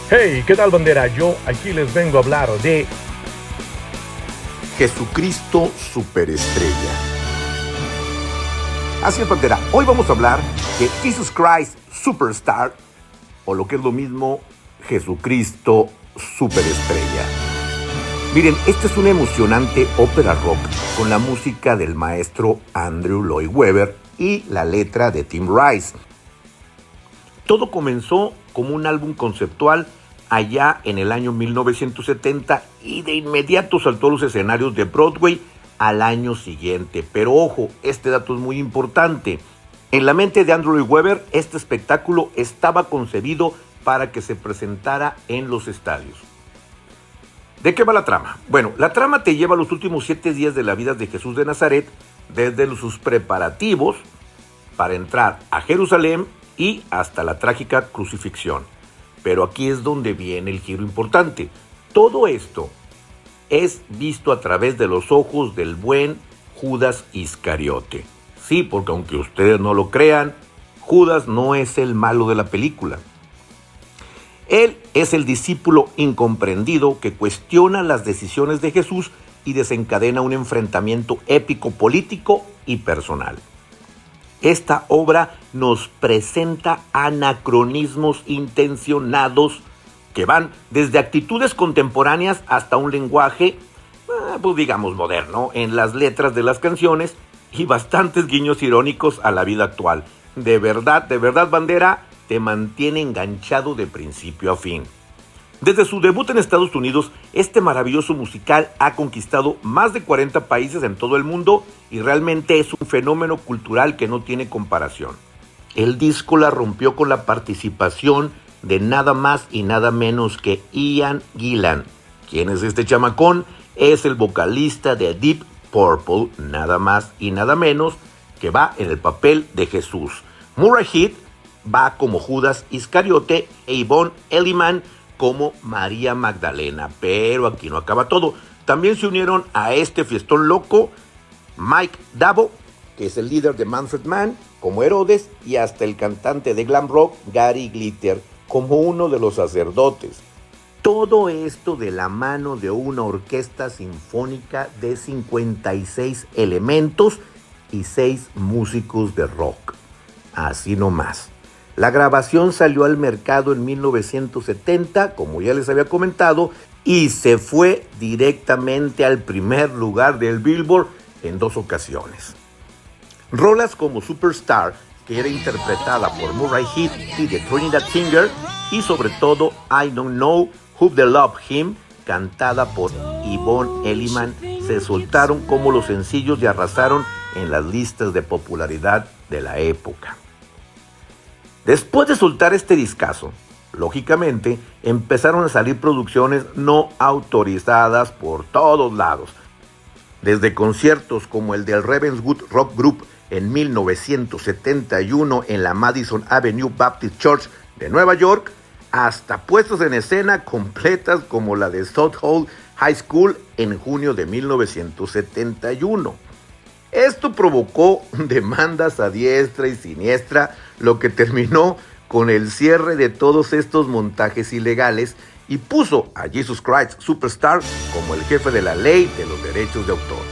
Hey, ¿qué tal, bandera? Yo aquí les vengo a hablar de Jesucristo Superestrella. Así es, bandera. Hoy vamos a hablar de Jesus Christ Superstar, o lo que es lo mismo, Jesucristo Superestrella. Miren, esta es una emocionante ópera rock con la música del maestro Andrew Lloyd Webber y la letra de Tim Rice. Todo comenzó como un álbum conceptual allá en el año 1970 y de inmediato saltó a los escenarios de Broadway al año siguiente. Pero ojo, este dato es muy importante. En la mente de Andrew Lloyd Webber, este espectáculo estaba concebido para que se presentara en los estadios. ¿De qué va la trama? Bueno, la trama te lleva a los últimos 7 días de la vida de Jesús de Nazaret, desde sus preparativos para entrar a Jerusalén y hasta la trágica crucifixión. Pero aquí es donde viene el giro importante. Todo esto es visto a través de los ojos del buen Judas Iscariote. Sí, porque aunque ustedes no lo crean, Judas no es el malo de la película. Él es el discípulo incomprendido que cuestiona las decisiones de Jesús y desencadena un enfrentamiento épico, político y personal. Esta obra nos presenta anacronismos intencionados que van desde actitudes contemporáneas hasta un lenguaje, pues digamos, moderno en las letras de las canciones y bastantes guiños irónicos a la vida actual. De verdad, bandera, te mantiene enganchado de principio a fin. Desde su debut en Estados Unidos, este maravilloso musical ha conquistado más de 40 países en todo el mundo y realmente es un fenómeno cultural que no tiene comparación. El disco la rompió con la participación de nada más y nada menos que Ian Gillan. ¿Quién es este chamacón? Es el vocalista de Deep Purple, nada más y nada menos, que va en el papel de Jesús. Murray Heath va como Judas Iscariote e Yvonne Elliman como María Magdalena. Pero aquí no acaba todo. También se unieron a este fiestón loco Mike Davo, que es el líder de Manfred Mann, como Herodes, y hasta el cantante de glam rock Gary Glitter como uno de los sacerdotes. Todo esto de la mano de una orquesta sinfónica de 56 elementos y 6 músicos de rock. Así nomás. La grabación salió al mercado en 1970, como ya les había comentado, y se fue directamente al primer lugar del Billboard en 2 ocasiones. Rolas como Superstar, que era interpretada por Murray Heath y The Trinidad Singer, y sobre todo I Don't Know Who They Love Him, cantada por Yvonne Elliman, se soltaron como los sencillos y arrasaron en las listas de popularidad de la época. Después de soltar este discazo, lógicamente empezaron a salir producciones no autorizadas por todos lados. Desde conciertos como el del Ravenswood Rock Group en 1971 en la Madison Avenue Baptist Church de Nueva York, hasta puestas en escena completas como la de South Hall High School en junio de 1971. Esto provocó demandas a diestra y siniestra, lo que terminó con el cierre de todos estos montajes ilegales y puso a Jesus Christ Superstar como el jefe de la ley de los derechos de autor.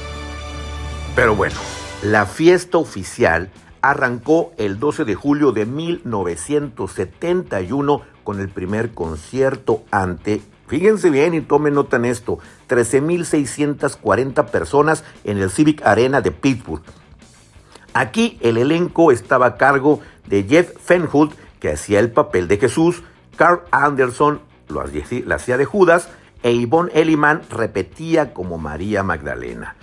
Pero bueno, la fiesta oficial arrancó el 12 de julio de 1971 con el primer concierto ante, fíjense bien y tomen nota en esto, 13,640 personas en el Civic Arena de Pittsburgh. Aquí el elenco estaba a cargo de Jeff Fenholt, que hacía el papel de Jesús, Carl Anderson la hacía de Judas, e Yvonne Elliman repetía como María Magdalena.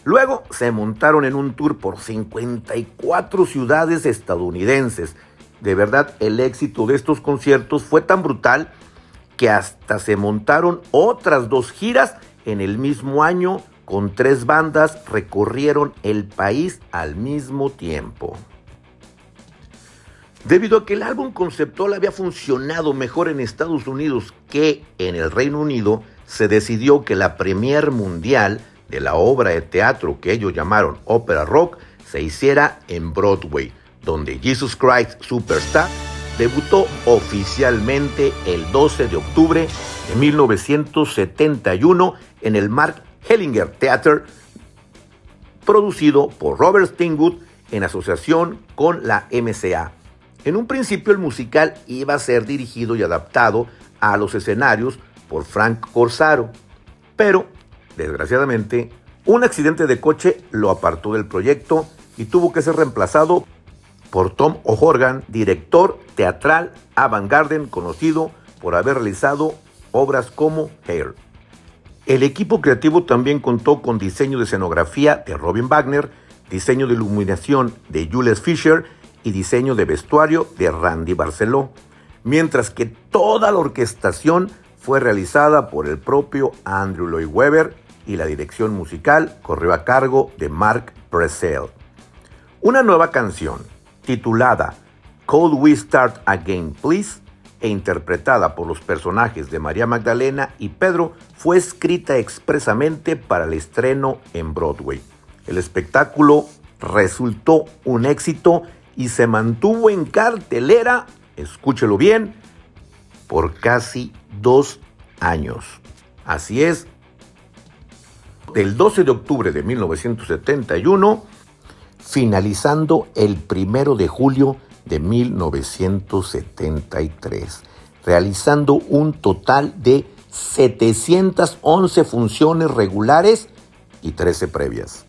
Luego se montaron en un tour por 54 ciudades estadounidenses. De verdad, el éxito de estos conciertos fue tan brutal que hasta se montaron otras 2 giras en el mismo año, con 3 bandas recorrieron el país al mismo tiempo. Debido a que el álbum conceptual había funcionado mejor en Estados Unidos que en el Reino Unido, se decidió que la premier mundial de la obra de teatro que ellos llamaron ópera rock se hiciera en Broadway, donde Jesus Christ Superstar debutó oficialmente el 12 de octubre de 1971 en el Mark Hellinger Theater, producido por Robert Stingwood en asociación con la MCA. En un principio el musical iba a ser dirigido y adaptado a los escenarios por Frank Corsaro, pero desgraciadamente un accidente de coche lo apartó del proyecto y tuvo que ser reemplazado por Tom O'Horgan, director teatral avant-garde conocido por haber realizado obras como Hair. El equipo creativo también contó con diseño de escenografía de Robin Wagner, diseño de iluminación de Jules Fisher y diseño de vestuario de Randy Barceló, mientras que toda la orquestación fue realizada por el propio Andrew Lloyd Webber y la dirección musical corrió a cargo de Mark Purcell. Una nueva canción, titulada Could We Start Again Please, e interpretada por los personajes de María Magdalena y Pedro, fue escrita expresamente para el estreno en Broadway. El espectáculo resultó un éxito y se mantuvo en cartelera, escúchelo bien, por casi 2 años. Así es, del 12 de octubre de 1971, finalizando el 1 de julio de 1973, realizando un total de 711 funciones regulares y 13 previas.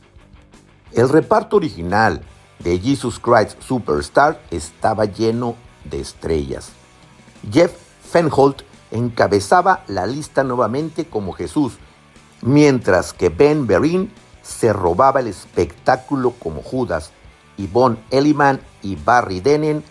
El reparto original de Jesus Christ Superstar estaba lleno de estrellas. Jeff Fenholt encabezaba la lista nuevamente como Jesús, mientras que Ben Vereen se robaba el espectáculo como Judas, y Von Elliman y Barry Denen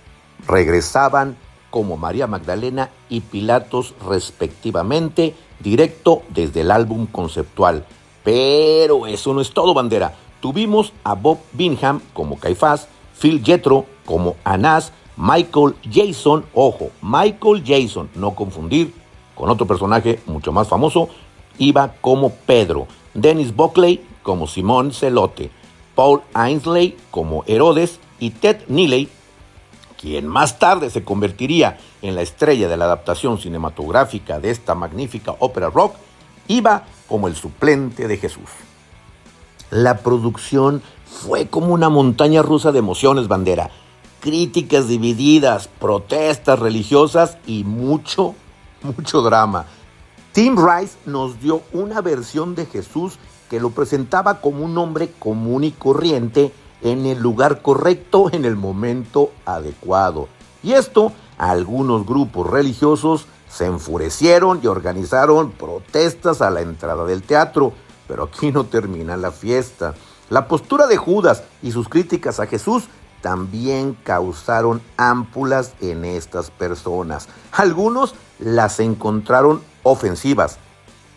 regresaban como María Magdalena y Pilatos respectivamente, directo desde el álbum conceptual. Pero eso no es todo, bandera. Tuvimos a Bob Bingham como Caifás, Phil Jethro como Anás, Michael Jason, ojo, Michael Jason, no confundir con otro personaje mucho más famoso, iba como Pedro, Dennis Buckley como Simón Celote, Paul Ainsley como Herodes y Ted Neeley, quien más tarde se convertiría en la estrella de la adaptación cinematográfica de esta magnífica ópera rock, iba como el suplente de Jesús. La producción fue como una montaña rusa de emociones, bandera. Críticas divididas, protestas religiosas y mucho drama. Tim Rice nos dio una versión de Jesús que lo presentaba como un hombre común y corriente en el lugar correcto, en el momento adecuado. Y esto, algunos grupos religiosos se enfurecieron y organizaron protestas a la entrada del teatro. Pero aquí no termina la fiesta. La postura de Judas y sus críticas a Jesús también causaron ámpulas en estas personas. Algunos las encontraron ofensivas.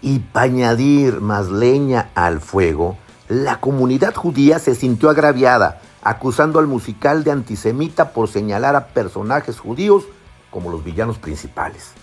Y para añadir más leña al fuego, la comunidad judía se sintió agraviada, acusando al musical de antisemita por señalar a personajes judíos como los villanos principales.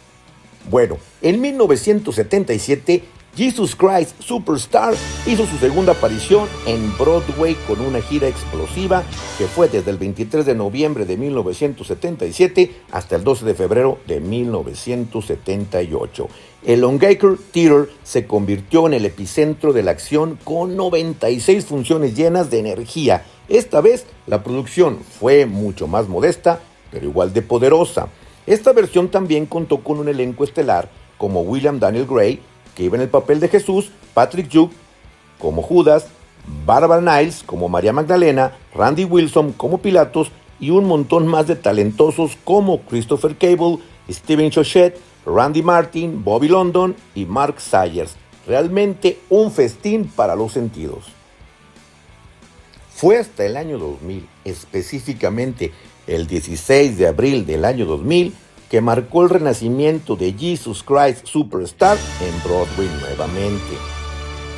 Bueno, en 1977, Jesus Christ Superstar hizo su segunda aparición en Broadway con una gira explosiva que fue desde el 23 de noviembre de 1977 hasta el 12 de febrero de 1978. El Longacre Theater se convirtió en el epicentro de la acción con 96 funciones llenas de energía. Esta vez la producción fue mucho más modesta, pero igual de poderosa. Esta versión también contó con un elenco estelar como William Daniel Gray, que iba en el papel de Jesús, Patrick Duke como Judas, Barbara Niles como María Magdalena, Randy Wilson como Pilatos y un montón más de talentosos como Christopher Cable, Steven Shochet, Randy Martin, Bobby London y Mark Sayers. Realmente un festín para los sentidos. Fue hasta el año 2000, específicamente el 16 de abril del año 2000, que marcó el renacimiento de Jesus Christ Superstar en Broadway nuevamente.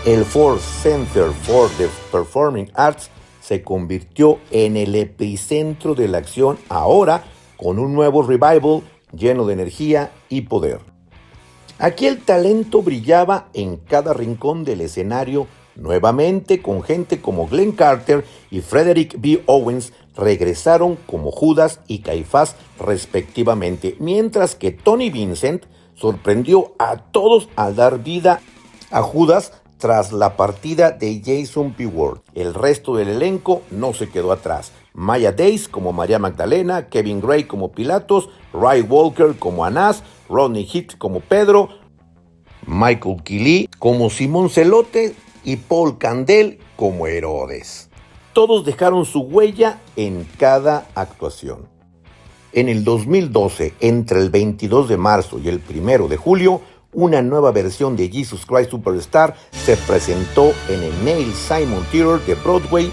El Ford Center for the Performing Arts se convirtió en el epicentro de la acción ahora con un nuevo revival lleno de energía y poder. Aquí el talento brillaba en cada rincón del escenario Nuevamente, con gente como Glenn Carter y Frederick B. Owens, regresaron como Judas y Caifás respectivamente, mientras que Tony Vincent sorprendió a todos al dar vida a Judas tras la partida de Jason P. Ward. El resto del elenco no se quedó atrás. Maya Days como María Magdalena, Kevin Gray como Pilatos, Ray Walker como Anás, Rodney Heath como Pedro, Michael Kili como Simón Celote y Paul Candel como Herodes. Todos dejaron su huella en cada actuación. En el 2012, entre el 22 de marzo y el 1 de julio, una nueva versión de Jesus Christ Superstar se presentó en el Neil Simon Theater de Broadway,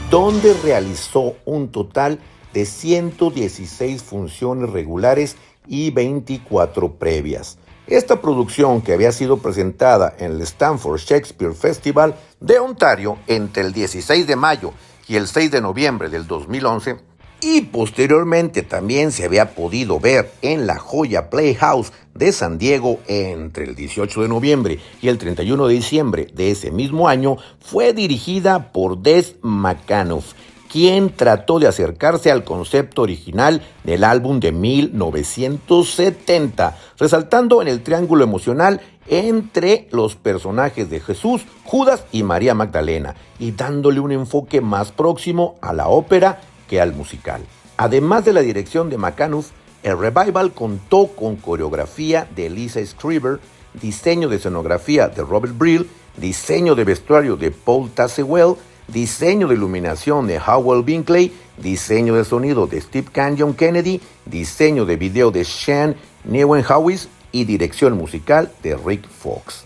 donde realizó un total de 116 funciones regulares y 24 previas. Esta producción, que había sido presentada en el Stanford Shakespeare Festival de Ontario entre el 16 de mayo y el 6 de noviembre del 2011, y posteriormente también se había podido ver en la Joya Playhouse de San Diego entre el 18 de noviembre y el 31 de diciembre de ese mismo año, fue dirigida por Des McAnuff, quien trató de acercarse al concepto original del álbum de 1970, resaltando en el triángulo emocional entre los personajes de Jesús, Judas y María Magdalena, y dándole un enfoque más próximo a la ópera que al musical. Además de la dirección de McAnuff, el revival contó con coreografía de Lisa Scriver, diseño de escenografía de Robert Brill, diseño de vestuario de Paul Tazewell, diseño de iluminación de Howell Binkley, diseño de sonido de Steve Canyon Kennedy, diseño de video de Sean Neuenhuis y dirección musical de Rick Fox.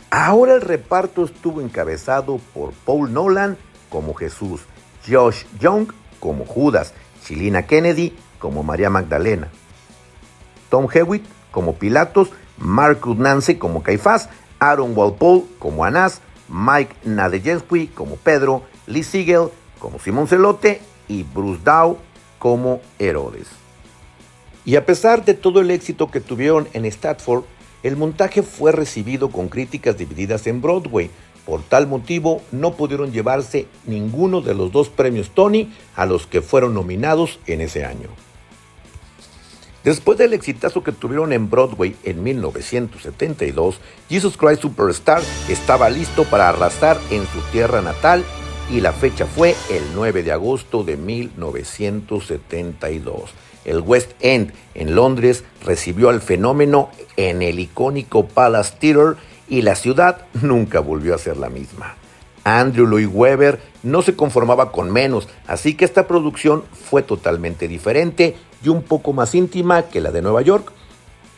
Ahora el reparto estuvo encabezado por Paul Nolan como Jesús, Josh Young como Judas, Chilina Kennedy como María Magdalena, Tom Hewitt como Pilatos, Marcus Nance como Caifás, Aaron Walpole como Anás, Mike Nadejewski como Pedro, Lee Siegel como Simón Celote y Bruce Dow como Herodes. Y a pesar de todo el éxito que tuvieron en Stratford, el montaje fue recibido con críticas divididas en Broadway. Por tal motivo, no pudieron llevarse ninguno de los 2 premios Tony a los que fueron nominados en ese año. Después del exitazo que tuvieron en Broadway en 1972, Jesus Christ Superstar estaba listo para arrasar en su tierra natal, y la fecha fue el 9 de agosto de 1972. El West End en Londres recibió al fenómeno en el icónico Palace Theatre y la ciudad nunca volvió a ser la misma. Andrew Lloyd Webber no se conformaba con menos, así que esta producción fue totalmente diferente y un poco más íntima que la de Nueva York.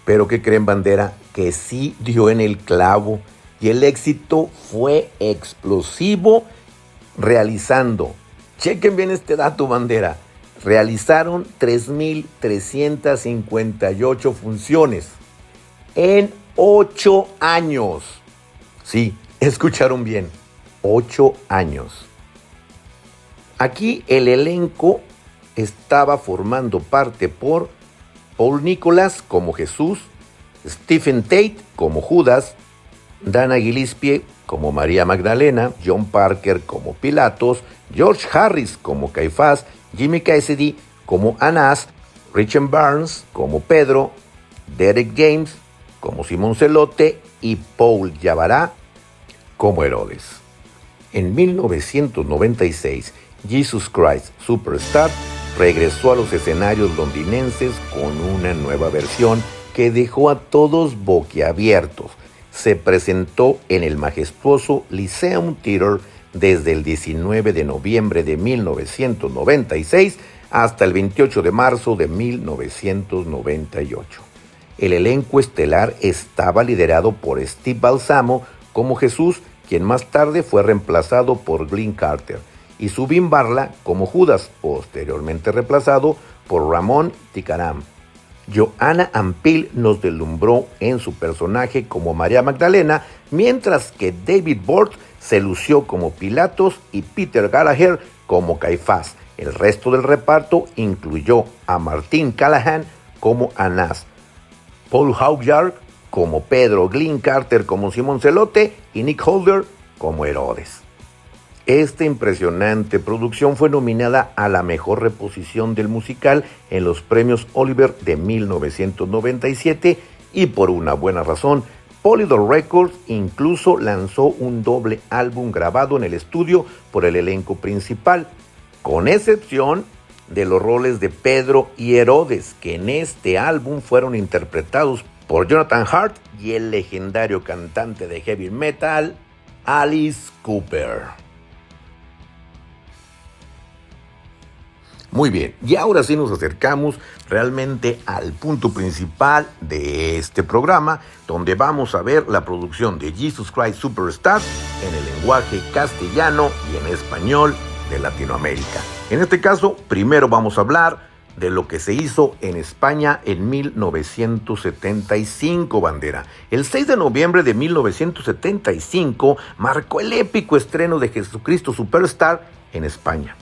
Pero ¿qué creen, bandera? Que sí dio en el clavo y el éxito fue explosivo, realizando, chequen bien este dato, bandera, realizaron 3,358 funciones en 8 años. Sí, escucharon bien, 8 años. Aquí el elenco estaba formando parte por Paul Nicholas como Jesús, Stephen Tate como Judas, Dana Gillespie como María Magdalena, John Parker como Pilatos, George Harris como Caifás, Jimmy Cassidy como Anás, Richard Barnes como Pedro, Derek James como Simón Celote y Paul Yabará como Herodes. En 1996, Jesus Christ Superstar regresó a los escenarios londinenses con una nueva versión que dejó a todos boquiabiertos. Se presentó en el majestuoso Lyceum Theatre desde el 19 de noviembre de 1996 hasta el 28 de marzo de 1998. El elenco estelar estaba liderado por Steve Balsamo como Jesús, quien más tarde fue reemplazado por Glenn Carter, y Zubin Barla como Judas, posteriormente reemplazado por Ramón Tikaram. Joanna Ampil nos deslumbró en su personaje como María Magdalena, mientras que David Bort se lució como Pilatos y Peter Gallagher como Caifás. El resto del reparto incluyó a Martin Callahan como Anás, Paul Hawkyard como Pedro, Glenn Carter como Simón Celote y Nick Holder como Herodes. Esta impresionante producción fue nominada a la mejor reposición del musical en los premios Oliver de 1997 y por una buena razón, Polydor Records incluso lanzó un doble álbum grabado en el estudio por el elenco principal, con excepción de los roles de Pedro y Herodes, que en este álbum fueron interpretados por Jonathan Hart y el legendario cantante de heavy metal, Alice Cooper. Muy bien, y ahora sí nos acercamos realmente al punto principal de este programa, donde vamos a ver la producción de Jesus Christ Superstar en el lenguaje castellano y en español de Latinoamérica. En este caso, primero vamos a hablar de lo que se hizo en España en 1975, bandera. El 6 de noviembre de 1975 marcó el épico estreno de Jesucristo Superstar en España.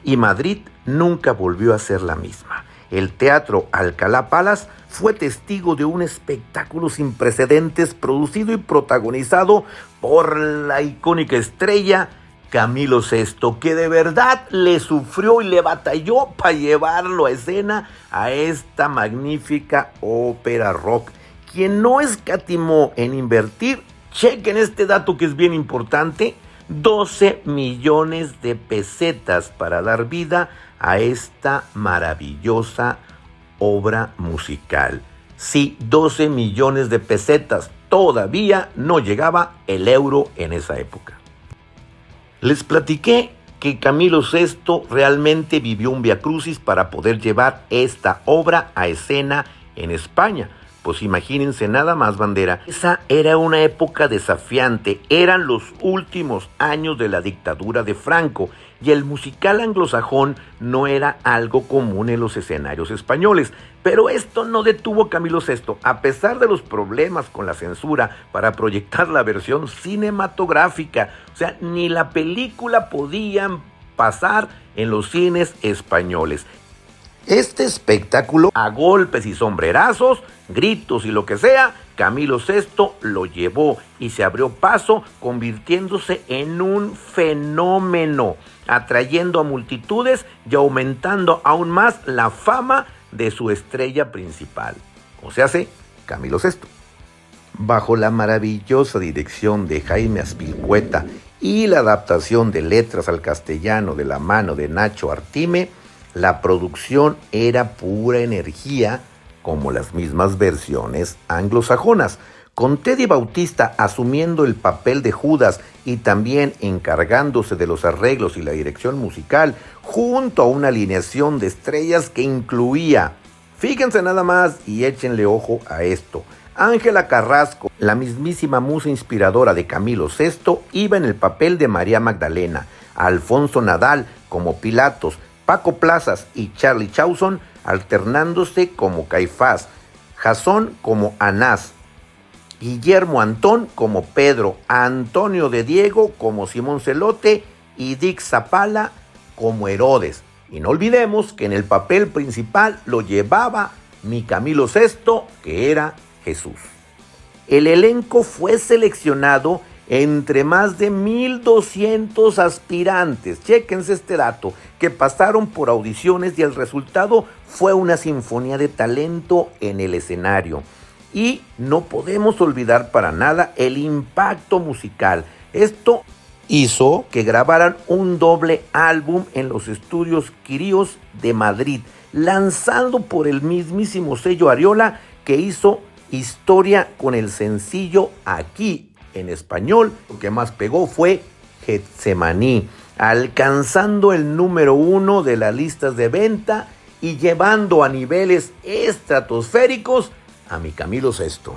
Y Madrid nunca volvió a ser la misma. El Teatro Alcalá Palace fue testigo de un espectáculo sin precedentes producido y protagonizado por la icónica estrella Camilo VI, que de verdad le sufrió y le batalló para llevarlo a escena a esta magnífica ópera rock, quien no escatimó en invertir, chequen este dato que es bien importante, 12 millones de pesetas para dar vida a esta maravillosa obra musical. Sí, 12 millones de pesetas. Todavía no llegaba el euro en esa época. Les platiqué que Camilo VI realmente vivió un viacrucis para poder llevar esta obra a escena en España. Pues imagínense nada más, bandera. Esa era una época desafiante, eran los últimos años de la dictadura de Franco y el musical anglosajón no era algo común en los escenarios españoles. Pero esto no detuvo a Camilo VI, a pesar de los problemas con la censura para proyectar la versión cinematográfica. O sea, ni la película podían pasar en los cines españoles. Este espectáculo, a golpes y sombrerazos, gritos y lo que sea, Camilo VI lo llevó y se abrió paso, convirtiéndose en un fenómeno, atrayendo a multitudes y aumentando aún más la fama de su estrella principal, o sea, Camilo VI. Bajo la maravillosa dirección de Jaime Azpilicueta y la adaptación de letras al castellano de la mano de Nacho Artime, la producción era pura energía, como las mismas versiones anglosajonas, con Teddy Bautista asumiendo el papel de Judas y también encargándose de los arreglos y la dirección musical, junto a una alineación de estrellas que incluía, fíjense nada más y échenle ojo a esto, Ángela Carrasco, la mismísima musa inspiradora de Camilo VI, iba en el papel de María Magdalena, Alfonso Nadal como Pilatos, Paco Plazas y Charlie Chausson alternándose como Caifás, Jasón como Anás, Guillermo Antón como Pedro, Antonio de Diego como Simón Celote y Dick Zapala como Herodes. Y no olvidemos que en el papel principal lo llevaba mi Camilo VI, que era Jesús. El elenco fue seleccionado entre más de 1,200 aspirantes, chéquense este dato, que pasaron por audiciones y el resultado fue una sinfonía de talento en el escenario. Y no podemos olvidar para nada el impacto musical. Esto hizo que grabaran un doble álbum en los estudios Quirios de Madrid, lanzando por el mismísimo sello Ariola, que hizo historia con el sencillo Aquí. En español, lo que más pegó fue Getsemaní, alcanzando el número 1 de las listas de venta y llevando a niveles estratosféricos a mi Camilo VI.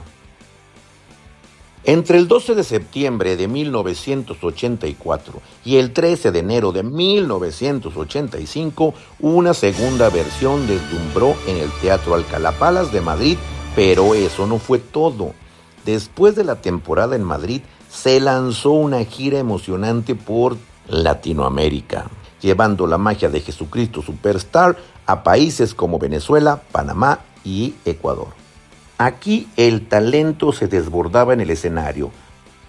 Entre el 12 de septiembre de 1984 y el 13 de enero de 1985, una segunda versión deslumbró en el Teatro Alcalá Palace de Madrid, pero eso no fue todo. Después de la temporada en Madrid, se lanzó una gira emocionante por Latinoamérica, llevando la magia de Jesucristo Superstar a países como Venezuela, Panamá y Ecuador. Aquí el talento se desbordaba en el escenario.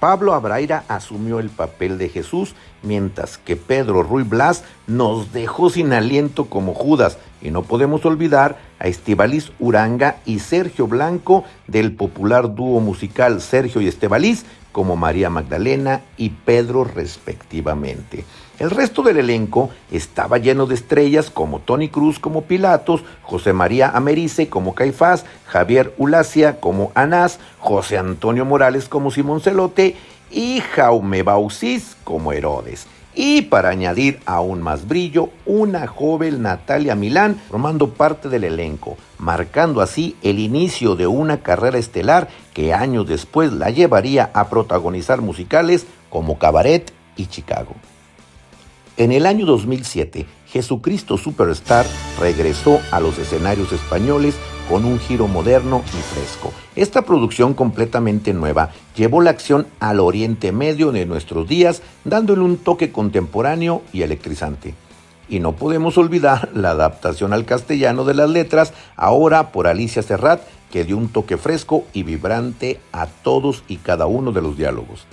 Pablo Abraira asumió el papel de Jesús, mientras que Pedro Ruy Blas nos dejó sin aliento como Judas. Y no podemos olvidar a Estíbaliz Uranga y Sergio Blanco del popular dúo musical Sergio y Estíbaliz como María Magdalena y Pedro respectivamente. El resto del elenco estaba lleno de estrellas como Tony Cruz como Pilatos, José María Americe como Caifás, Javier Ulacia como Anás, José Antonio Morales como Simón Celote y Jaume Baucis como Herodes. Y para añadir aún más brillo, una joven Natalia Milán formando parte del elenco, marcando así el inicio de una carrera estelar que años después la llevaría a protagonizar musicales como Cabaret y Chicago. En el año 2007, Jesucristo Superstar regresó a los escenarios españoles con un giro moderno y fresco. Esta producción completamente nueva llevó la acción al Oriente Medio de nuestros días, dándole un toque contemporáneo y electrizante. Y no podemos olvidar la adaptación al castellano de las letras, ahora por Alicia Serrat, que dio un toque fresco y vibrante a todos y cada uno de los diálogos.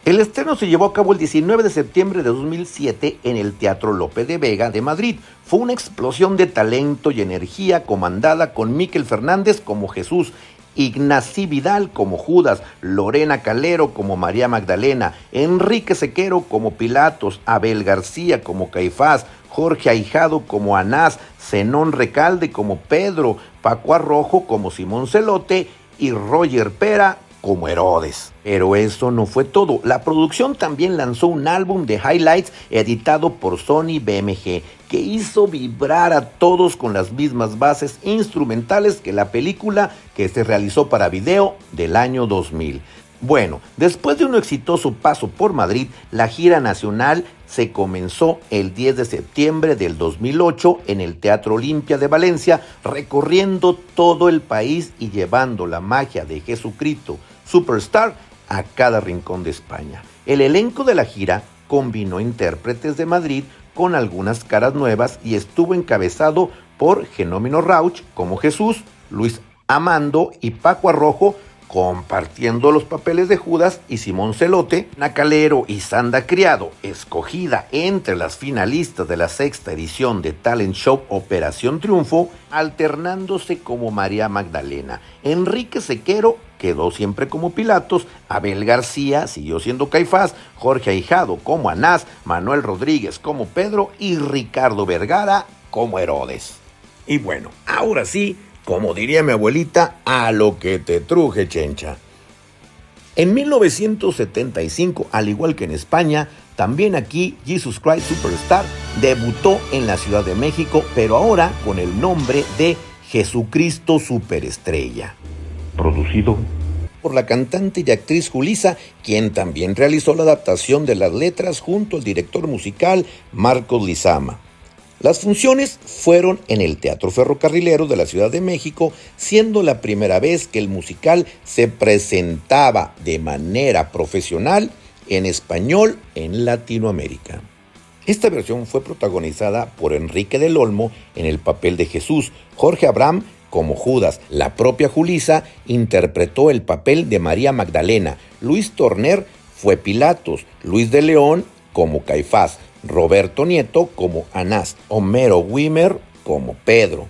El estreno se llevó a cabo el 19 de septiembre de 2007 en el Teatro Lope de Vega de Madrid. Fue una explosión de talento y energía comandada con Miquel Fernández como Jesús, Ignací Vidal como Judas, Lorena Calero como María Magdalena, Enrique Sequero como Pilatos, Abel García como Caifás, Jorge Ahijado como Anás, Zenón Recalde como Pedro, Paco Arrojo como Simón Celote y Roger Pera como Herodes. Pero eso no fue todo. La producción también lanzó un álbum de highlights editado por Sony BMG que hizo vibrar a todos con las mismas bases instrumentales que la película que se realizó para video del año 2000. Bueno, después de un exitoso paso por Madrid, la gira nacional se comenzó el 10 de septiembre del 2008 en el Teatro Olimpia de Valencia, recorriendo todo el país y llevando la magia de Jesucristo Superstar a cada rincón de España. El elenco de la gira combinó intérpretes de Madrid con algunas caras nuevas y estuvo encabezado por Genómino Rauch como Jesús, Luis Amando y Paco Arrojo compartiendo los papeles de Judas y Simón Celote, Nacalero y Sandra Criado, escogida entre las finalistas de la sexta edición de Talent Show Operación Triunfo, alternándose como María Magdalena. Enrique Sequero quedó siempre como Pilatos, Abel García siguió siendo Caifás, Jorge Ahijado como Anás, Manuel Rodríguez como Pedro y Ricardo Vergara como Herodes. Y bueno, ahora sí, como diría mi abuelita, a lo que te truje, chencha. En 1975, al igual que en España, también aquí Jesus Christ Superstar debutó en la Ciudad de México, pero ahora con el nombre de Jesucristo Superestrella. Producido por la cantante y actriz Julissa, quien también realizó la adaptación de las letras junto al director musical Marcos Lizama. Las funciones fueron en el Teatro Ferrocarrilero de la Ciudad de México, siendo la primera vez que el musical se presentaba de manera profesional en español en Latinoamérica. Esta versión fue protagonizada por Enrique del Olmo en el papel de Jesús, Jorge Abraham como Judas, la propia Julissa interpretó el papel de María Magdalena, Luis Torner fue Pilatos, Luis de León como Caifás, Roberto Nieto como Anás, Homero Wimmer como Pedro,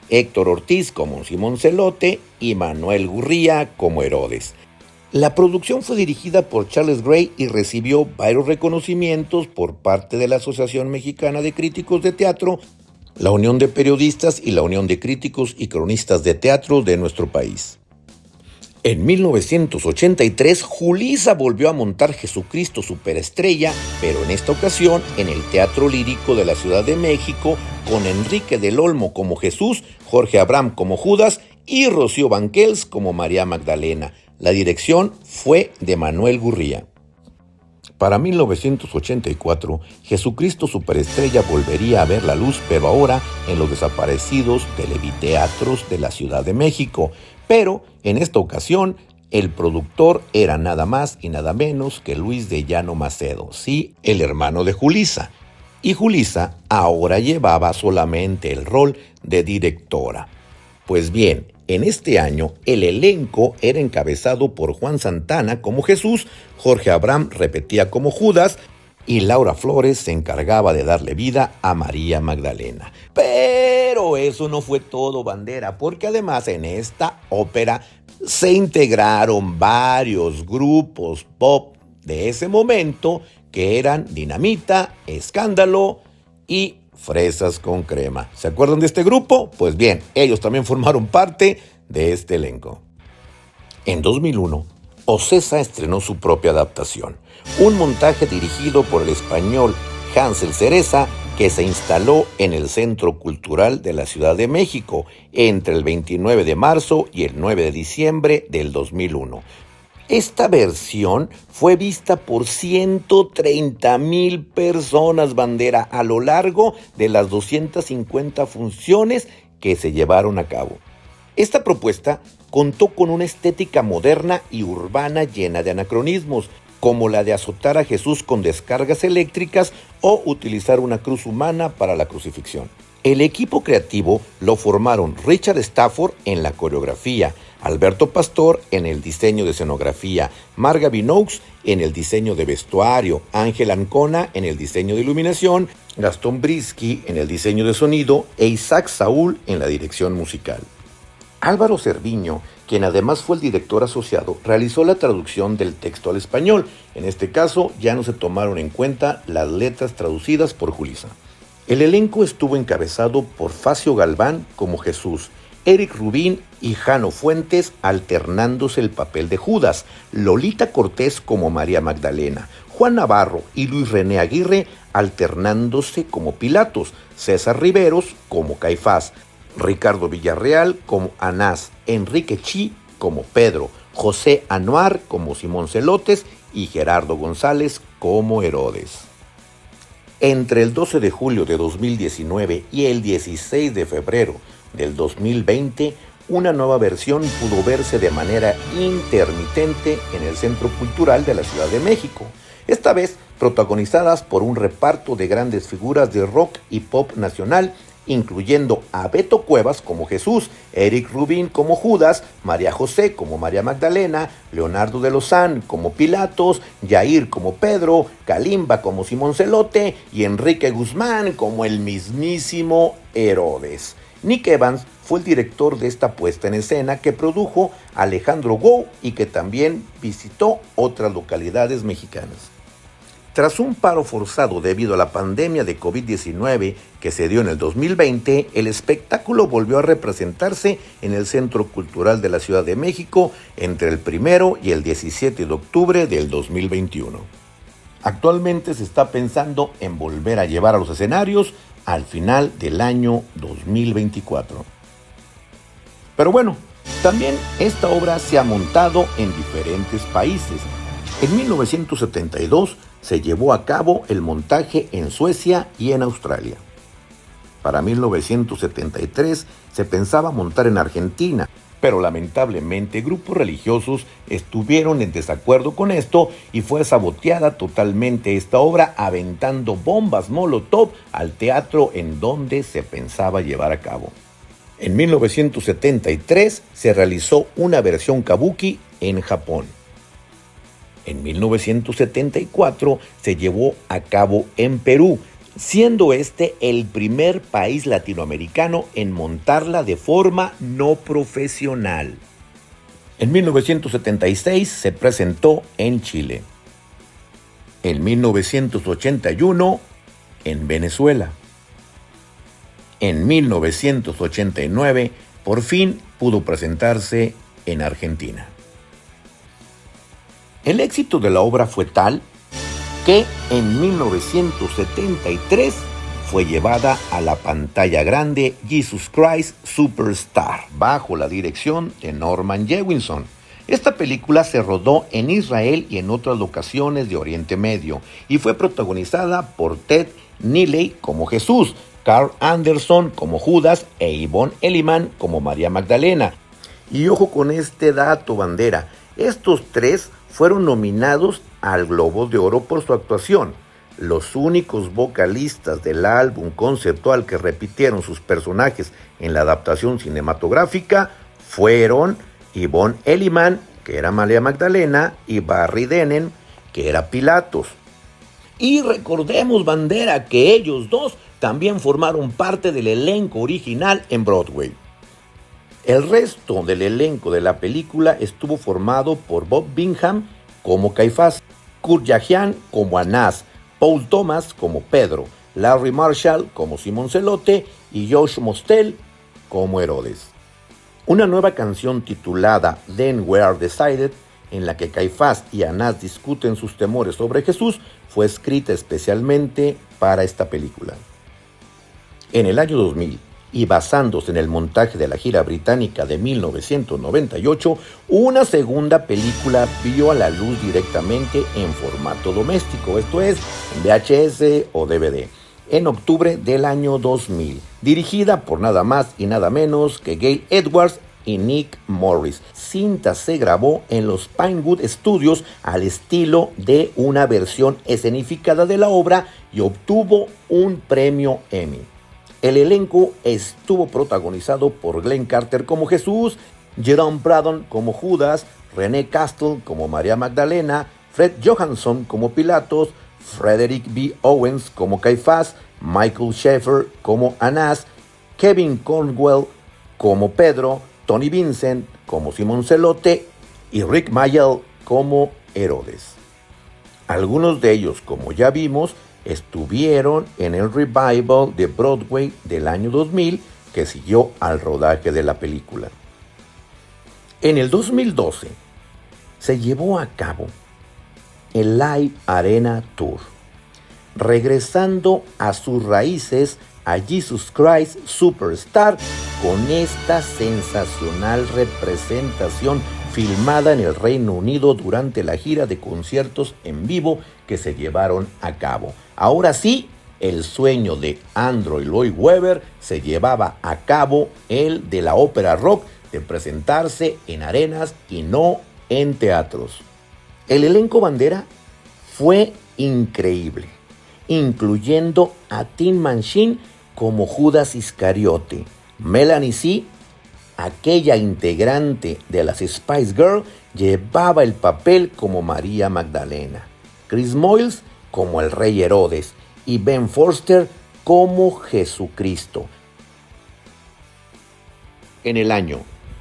Héctor Ortiz como Simón Celote y Manuel Gurría como Herodes. La producción fue dirigida por Charles Gray y recibió varios reconocimientos por parte de la Asociación Mexicana de Críticos de Teatro, la Unión de Periodistas y la Unión de Críticos y Cronistas de Teatro de nuestro país. En 1983, Julissa volvió a montar Jesucristo Superestrella, pero en esta ocasión en el Teatro Lírico de la Ciudad de México, con Enrique del Olmo como Jesús, Jorge Abraham como Judas y Rocío Banquels como María Magdalena. La dirección fue de Manuel Gurría. Para 1984, Jesucristo Superestrella volvería a ver la luz, pero ahora en los desaparecidos televiteatros de la Ciudad de México. Pero en esta ocasión, el productor era nada más y nada menos que Luis de Llano Macedo, sí, el hermano de Julissa. Y Julissa ahora llevaba solamente el rol de directora. Pues bien, En este año, el elenco era encabezado por Juan Santana como Jesús, Jorge Abraham repetía como Judas y Laura Flores se encargaba de darle vida a María Magdalena. Pero eso no fue todo, bandera, porque además en esta ópera se integraron varios grupos pop de ese momento que eran Dinamita, Escándalo y Fresas con Crema. ¿Se acuerdan de este grupo? Pues bien, ellos también formaron parte de este elenco. En 2001, Ocesa estrenó su propia adaptación, un montaje dirigido por el español Hansel Cereza que se instaló en el Centro Cultural de la Ciudad de México entre el 29 de marzo y el 9 de diciembre del 2001. Esta versión fue vista por 130,000 personas, bandera, a lo largo de las 250 funciones que se llevaron a cabo. Esta propuesta contó con una estética moderna y urbana llena de anacronismos, como la de azotar a Jesús con descargas eléctricas o utilizar una cruz humana para la crucifixión. El equipo creativo lo formaron Richard Stafford en la coreografía, Alberto Pastor en el diseño de escenografía, Marga Vinoux en el diseño de vestuario, Ángel Ancona en el diseño de iluminación, Gastón Brisky en el diseño de sonido e Isaac Saúl en la dirección musical. Álvaro Cerviño, quien además fue el director asociado, realizó la traducción del texto al español. En este caso ya no se tomaron en cuenta las letras traducidas por Julissa. El elenco estuvo encabezado por Facio Galván como Jesús, Eric Rubín y Jano Fuentes alternándose el papel de Judas, Lolita Cortés como María Magdalena, Juan Navarro y Luis René Aguirre alternándose como Pilatos, César Riveros como Caifás, Ricardo Villarreal como Anás, Enrique Chi como Pedro, José Anuar como Simón Celotes y Gerardo González como Herodes. Entre el 12 de julio de 2019 y el 16 de febrero del 2020, una nueva versión pudo verse de manera intermitente en el Centro Cultural de la Ciudad de México, esta vez protagonizadas por un reparto de grandes figuras de rock y pop nacional, incluyendo a Beto Cuevas como Jesús, Eric Rubín como Judas, María José como María Magdalena, Leonardo de Lozán como Pilatos, Yair como Pedro, Kalimba como Simón Celote y Enrique Guzmán como el mismísimo Herodes. Nick Evans fue el director de esta puesta en escena que produjo Alejandro Gou y que también visitó otras localidades mexicanas. Tras un paro forzado debido a la pandemia de COVID-19 que se dio en el 2020, el espectáculo volvió a representarse en el Centro Cultural de la Ciudad de México entre el 1 y el 17 de octubre del 2021. Actualmente se está pensando en volver a llevar a los escenarios al final del año 2024. Pero bueno, también esta obra se ha montado en diferentes países. En 1972 se llevó a cabo el montaje en Suecia y en Australia. Para 1973 se pensaba montar en Argentina, pero lamentablemente grupos religiosos estuvieron en desacuerdo con esto y fue saboteada totalmente esta obra aventando bombas Molotov al teatro en donde se pensaba llevar a cabo. En 1973 se realizó una versión kabuki en Japón. En 1974 se llevó a cabo en Perú, siendo este el primer país latinoamericano en montarla de forma no profesional. En 1976 se presentó en Chile. En 1981 en Venezuela. En 1989 por fin pudo presentarse en Argentina. El éxito de la obra fue tal que en 1973 fue llevada a la pantalla grande Jesus Christ Superstar, bajo la dirección de Norman Jewison. Esta película se rodó en Israel y en otras locaciones de Oriente Medio y fue protagonizada por Ted Neeley como Jesús, Carl Anderson como Judas e Yvonne Elliman como María Magdalena. Y ojo con este dato, bandera, estos tres fueron nominados al Globo de Oro por su actuación. Los únicos vocalistas del álbum conceptual que repitieron sus personajes en la adaptación cinematográfica fueron Yvonne Elliman, que era María Magdalena, y Barry Denner, que era Pilatos. Y recordemos, bandera, que ellos dos también formaron parte del elenco original en Broadway. El resto del elenco de la película estuvo formado por Bob Bingham como Caifás, Kurt Yahian como Anás, Paul Thomas como Pedro, Larry Marshall como Simón Zelote y Josh Mostel como Herodes. Una nueva canción titulada Then We Are Decided, en la que Caifás y Anás discuten sus temores sobre Jesús, fue escrita especialmente para esta película. En el año 2000, y basándose en el montaje de la gira británica de 1998, una segunda película vio a la luz directamente en formato doméstico, esto es, en VHS o DVD, en octubre del año 2000, dirigida por nada más y nada menos que Gail Edwards y Nick Morris. Cinta se grabó en los Pinewood Studios al estilo de una versión escenificada de la obra y obtuvo un premio Emmy. El elenco estuvo protagonizado por Glenn Carter como Jesús, Jerome Pradon como Judas, René Castle como María Magdalena, Fred Johansson como Pilatos, Frederick B. Owens como Caifás, Michael Schaeffer como Anás, Kevin Cornwell como Pedro, Tony Vincent como Simón Zelote y Rick Mayall como Herodes. Algunos de ellos, como ya vimos, estuvieron en el revival de Broadway del año 2000 que siguió al rodaje de la película. En el 2012 se llevó a cabo el Live Arena Tour, regresando a sus raíces a Jesus Christ Superstar con esta sensacional representación filmada en el Reino Unido durante la gira de conciertos en vivo que se llevaron a cabo. Ahora sí, el sueño de Andrew Lloyd Webber se llevaba a cabo, el de la ópera rock, de presentarse en arenas y no en teatros. El elenco bandera fue increíble, incluyendo a Tim Manchin como Judas Iscariote, Melanie C., aquella integrante de las Spice Girls, llevaba el papel como María Magdalena, Chris Moyles como el Rey Herodes y Ben Foster como Jesucristo. En el año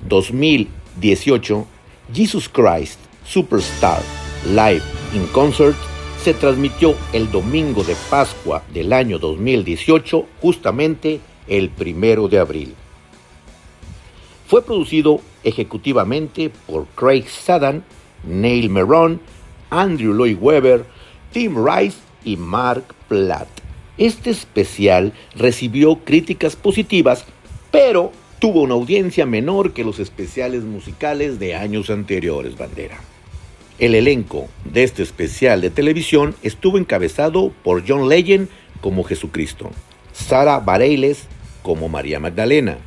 2018, Jesus Christ Superstar Live in Concert se transmitió el domingo de Pascua del año 2018, justamente el 1 de abril. Fue producido ejecutivamente por Craig Sadan, Neil Meron, Andrew Lloyd Webber, Tim Rice y Mark Platt. Este especial recibió críticas positivas, pero tuvo una audiencia menor que los especiales musicales de años anteriores, bandera. El elenco de este especial de televisión estuvo encabezado por John Legend como Jesucristo, Sarah Bareilles como María Magdalena,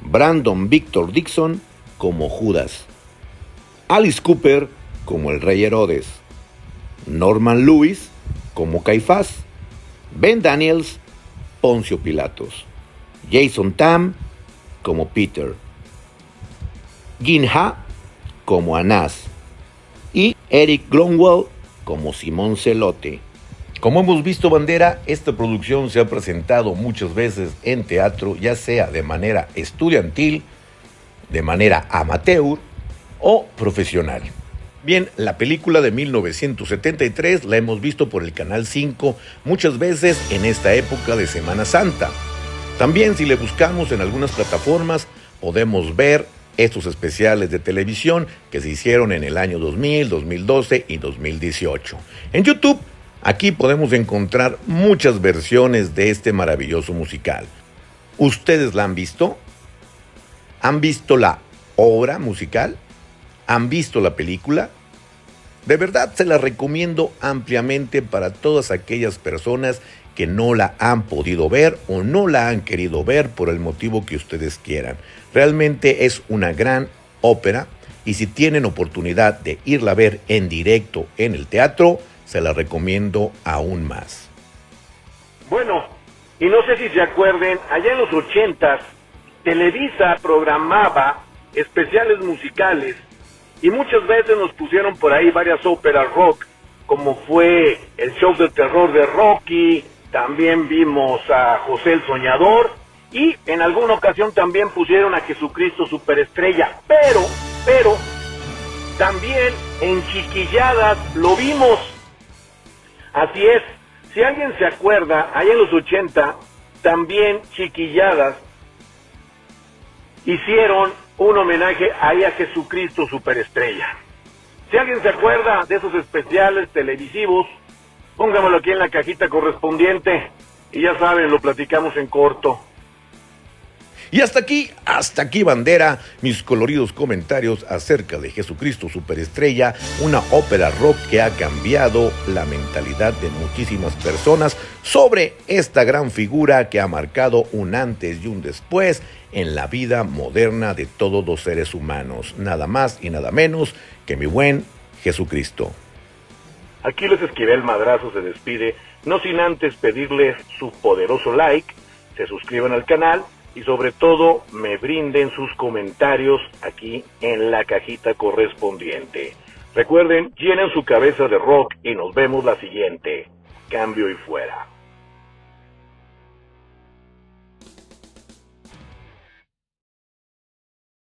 Brandon Victor Dixon como Judas, Alice Cooper como el Rey Herodes, Norman Lewis como Caifás, Ben Daniels, Poncio Pilatos, Jason Tam como Peter, Gin Ha como Anás y Eric Glomwell como Simón Zelote. Como hemos visto, bandera, esta producción se ha presentado muchas veces en teatro, ya sea de manera estudiantil, de manera amateur o profesional. Bien, la película de 1973 la hemos visto por el Canal 5 muchas veces en esta época de Semana Santa. También, si le buscamos en algunas plataformas, podemos ver estos especiales de televisión que se hicieron en el año 2000, 2012 y 2018. En YouTube, aquí podemos encontrar muchas versiones de este maravilloso musical. ¿Ustedes la han visto? ¿Han visto la obra musical? ¿Han visto la película? De verdad se la recomiendo ampliamente para todas aquellas personas que no la han podido ver o no la han querido ver por el motivo que ustedes quieran. Realmente es una gran ópera y si tienen oportunidad de irla a ver en directo en el teatro, se la recomiendo aún más. Bueno, y no sé si se acuerden, allá en los 80s, Televisa programaba especiales musicales y muchas veces nos pusieron por ahí varias óperas rock, como fue el show de terror de Rocky, también vimos a José el Soñador y en alguna ocasión también pusieron a Jesucristo Superestrella, pero también en Chiquilladas lo vimos. Así es, si alguien se acuerda, ahí en los 80, también Chiquilladas hicieron un homenaje ahí a Jesucristo Superestrella. Si alguien se acuerda de esos especiales televisivos, póngamelo aquí en la cajita correspondiente y ya saben, lo platicamos en corto. Y hasta aquí bandera, mis coloridos comentarios acerca de Jesucristo Superestrella, una ópera rock que ha cambiado la mentalidad de muchísimas personas sobre esta gran figura que ha marcado un antes y un después en la vida moderna de todos los seres humanos, nada más y nada menos que mi buen Jesucristo. Aquí les Esquivel Madrazo se despide, no sin antes pedirles su poderoso like, se suscriban al canal y sobre todo me brinden sus comentarios aquí en la cajita correspondiente. Recuerden, llenen su cabeza de rock y nos vemos la siguiente. Cambio y fuera.